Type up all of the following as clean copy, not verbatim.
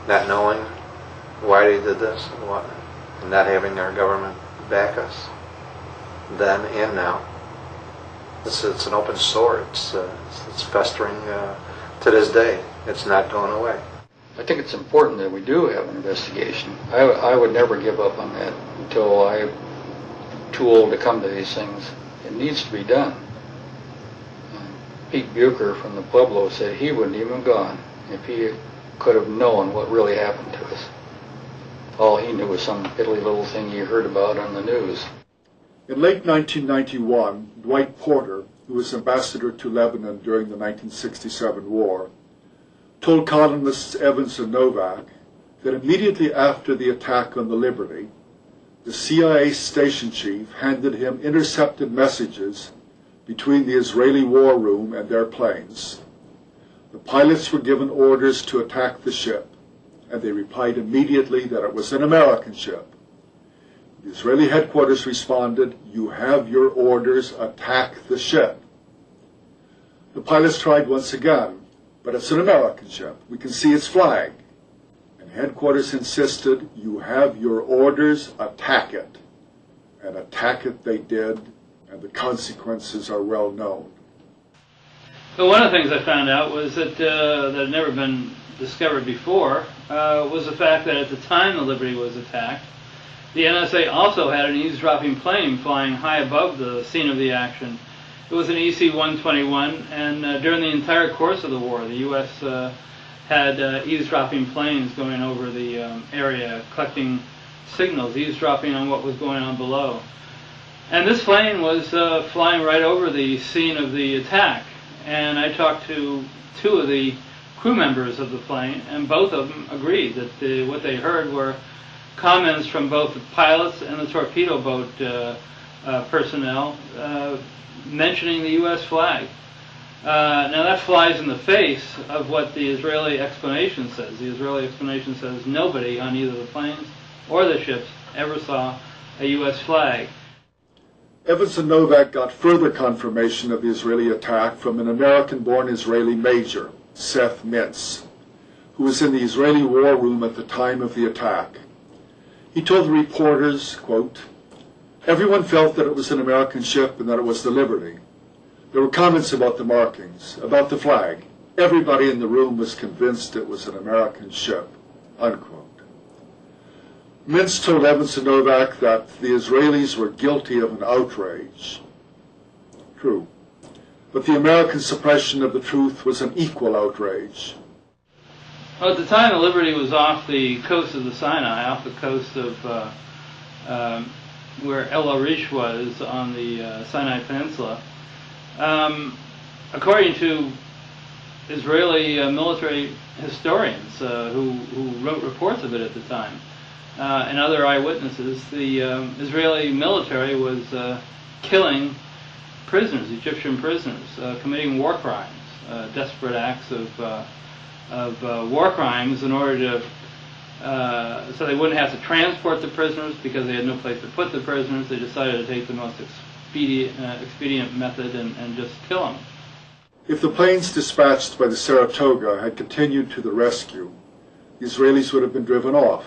not knowing why they did this and what, and not having our government back us then and now. It's an open sore. It's festering to this day. It's not going away. I think it's important that we do have an investigation. I would never give up on that until I'm too old to come to these things. It needs to be done. Pete Bucher from the Pueblo said he wouldn't even have gone if he could have known what really happened to us. All he knew was some piddly little thing he heard about on the news. In late 1991, Dwight Porter, who was ambassador to Lebanon during the 1967 war, told columnists Evans and Novak that immediately after the attack on the Liberty, the CIA station chief handed him intercepted messages between the Israeli war room and their planes. The pilots were given orders to attack the ship, and they replied immediately that it was an American ship. The Israeli headquarters responded, "You have your orders, attack the ship." The pilots tried once again, "But it's an American ship. We can see its flag." And headquarters insisted, "You have your orders, attack it." And attack it they did, and the consequences are well known. So one of the things I found out was that had never been discovered before was the fact that at the time the Liberty was attacked, the NSA also had an eavesdropping plane flying high above the scene of the action. It was an EC-121, and during the entire course of the war, the U.S. had eavesdropping planes going over the area, collecting signals, eavesdropping on what was going on below. And this plane was flying right over the scene of the attack. And I talked to two of the crew members of the plane, and both of them agreed that what they heard were comments from both the pilots and the torpedo boat personnel mentioning the U.S. flag. Now that flies in the face of what the Israeli explanation says. The Israeli explanation says nobody on either the planes or the ships ever saw a U.S. flag. Evans and Novak got further confirmation of the Israeli attack from an American-born Israeli major, Seth Mintz, who was in the Israeli war room at the time of the attack. He told the reporters, quote, "Everyone felt that it was an American ship and that it was the Liberty. There were comments about the markings, about the flag. Everybody in the room was convinced it was an American ship," unquote. Mintz told Evans and Novak that the Israelis were guilty of an outrage. True. But the American suppression of the truth was an equal outrage. Well, at the time, the Liberty was off the coast of the Sinai, off the coast of where El Arish was on the Sinai Peninsula. According to Israeli military historians who wrote reports of it at the time, and other eyewitnesses, the Israeli military was killing prisoners, Egyptian prisoners, committing war crimes, desperate acts of war crimes in order to, so they wouldn't have to transport the prisoners because they had no place to put the prisoners. They decided to take the most expedient method and just kill them. If the planes dispatched by the Saratoga had continued to the rescue, the Israelis would have been driven off.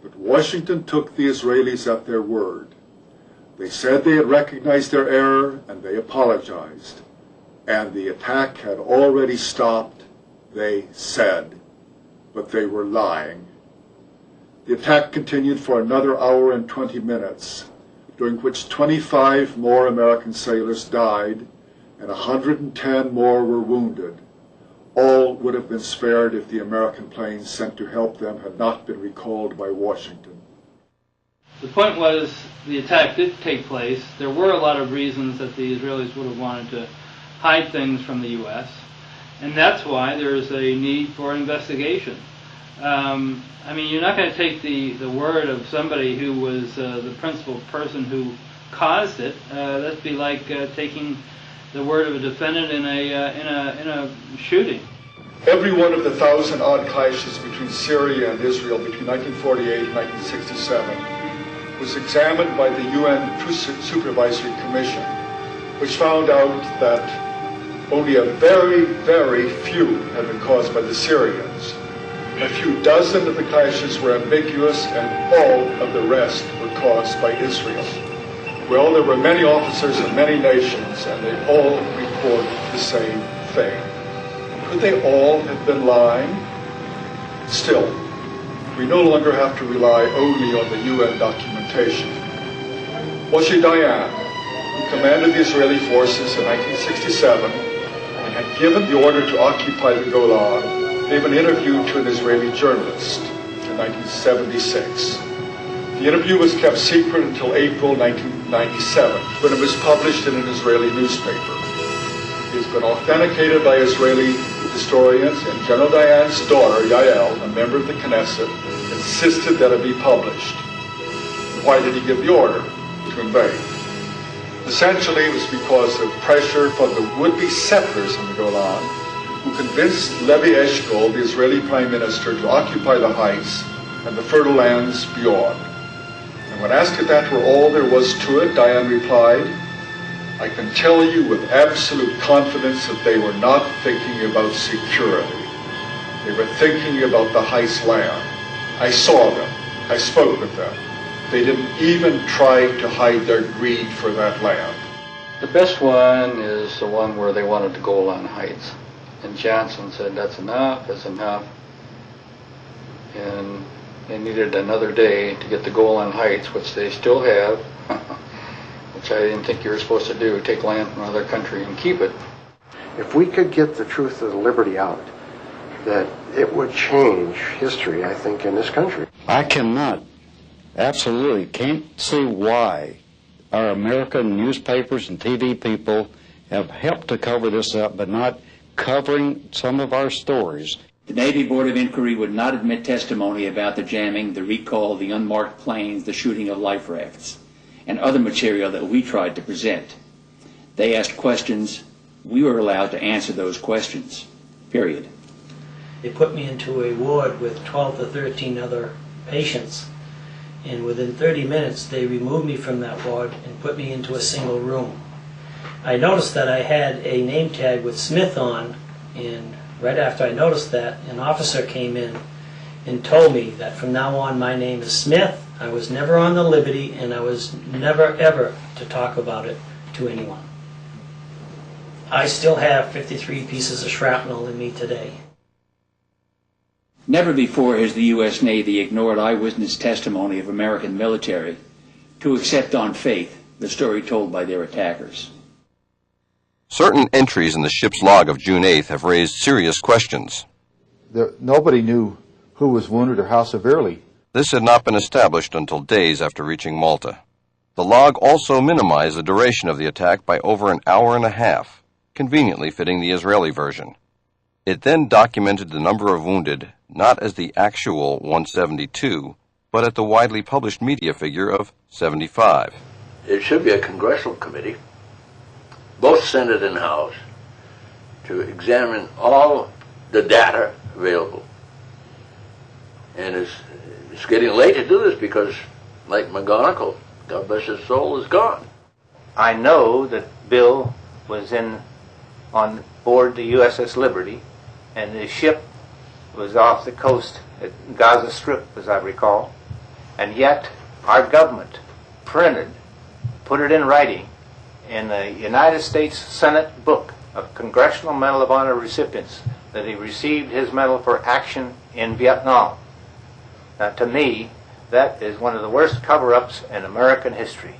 But Washington took the Israelis at their word. They said they had recognized their error and they apologized. And the attack had already stopped, they said, but they were lying. The attack continued for another hour and 20 minutes, during which 25 more American sailors died and 110 more were wounded. All would have been spared if the American planes sent to help them had not been recalled by Washington. The point was, the attack did take place. There were a lot of reasons that the Israelis would have wanted to hide things from the U.S., and that's why there is a need for an investigation. I mean, you're not going to take the word of somebody who was the principal person who caused it. That'd be like taking the word of a defendant in a shooting. Every one of the 1,000-odd clashes between Syria and Israel between 1948 and 1967 was examined by the UN Truth Supervisory Commission, which found out that only a very, very few had been caused by the Syrians. A few dozen of the clashes were ambiguous, and all of the rest were caused by Israel. Well, there were many officers of many nations, and they all reported the same thing. Could they all have been lying? Still, we no longer have to rely only on the UN documentation. Moshe Dayan, who commanded the Israeli forces in 1967 and had given the order to occupy the Golan, gave an interview to an Israeli journalist in 1976. The interview was kept secret until April 1997, when it was published in an Israeli newspaper. It has been authenticated by Israeli historians, and General Dayan's daughter, Yael, a member of the Knesset, insisted that it be published. Why did he give the order to invade? Essentially, it was because of pressure from the would-be settlers in the Golan, who convinced Levi Eshkol, the Israeli prime minister, to occupy the heights and the fertile lands beyond. And when asked if that were all there was to it, Dayan replied, "I can tell you with absolute confidence that they were not thinking about security. They were thinking about the heights land. I saw them. I spoke with them. They didn't even try to hide their greed for that land." The best one is the one where they wanted to Golan Heights. And Johnson said, that's enough, and they needed another day to get the Golan Heights, which they still have, which I didn't think you were supposed to do, take land from another country and keep it. If we could get the truth of the Liberty out, that it would change history, I think, in this country. I cannot, absolutely can't see why our American newspapers and TV people have helped to cover this up, but not covering some of our stories. The Navy Board of Inquiry would not admit testimony about the jamming, the recall, the unmarked planes, the shooting of life rafts, and other material that we tried to present. They asked questions. We were allowed to answer those questions, period. They put me into a ward with 12 to 13 other patients, and within 30 minutes they removed me from that ward and put me into a single room. I noticed that I had a name tag with Smith on, and right after I noticed that, an officer came in and told me that from now on my name is Smith. I was never on the Liberty, and I was never ever to talk about it to anyone. I still have 53 pieces of shrapnel in me today. Never before has the U.S. Navy ignored eyewitness testimony of American military to accept on faith the story told by their attackers. Certain entries in the ship's log of June 8th have raised serious questions. Nobody knew who was wounded or how severely. This had not been established until days after reaching Malta. The log also minimized the duration of the attack by over an hour and a half, conveniently fitting the Israeli version. It then documented the number of wounded not as the actual 172, but at the widely published media figure of 75. It should be a congressional committee, both Senate and House, to examine all the data available. And it's getting late to do this because, like McGonigal, God bless his soul, is gone. I know that Bill was on board the USS Liberty, and the ship was off the coast at Gaza Strip, as I recall, and yet our government put it in writing in the United States Senate book of Congressional Medal of Honor recipients that he received his medal for action in Vietnam. Now, to me, that is one of the worst cover-ups in American history.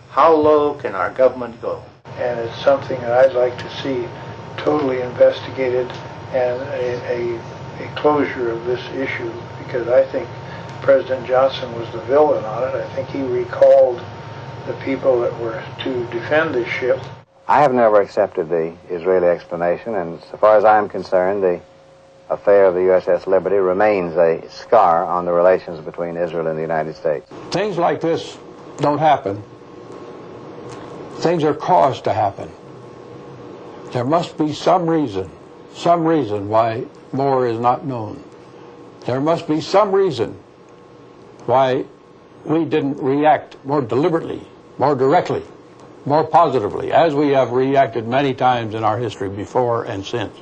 How low can our government go? And it's something that I'd like to see totally investigated and a closure of this issue, because I think President Johnson was the villain on it. I think he recalled the people that were to defend this ship. I have never accepted the Israeli explanation, and so far as I am concerned, the affair of the USS Liberty remains a scar on the relations between Israel and the United States. Things like this don't happen. Things are caused to happen. There must be some reason why more is not known. There must be some reason why we didn't react more deliberately, more directly, more positively, as we have reacted many times in our history before and since.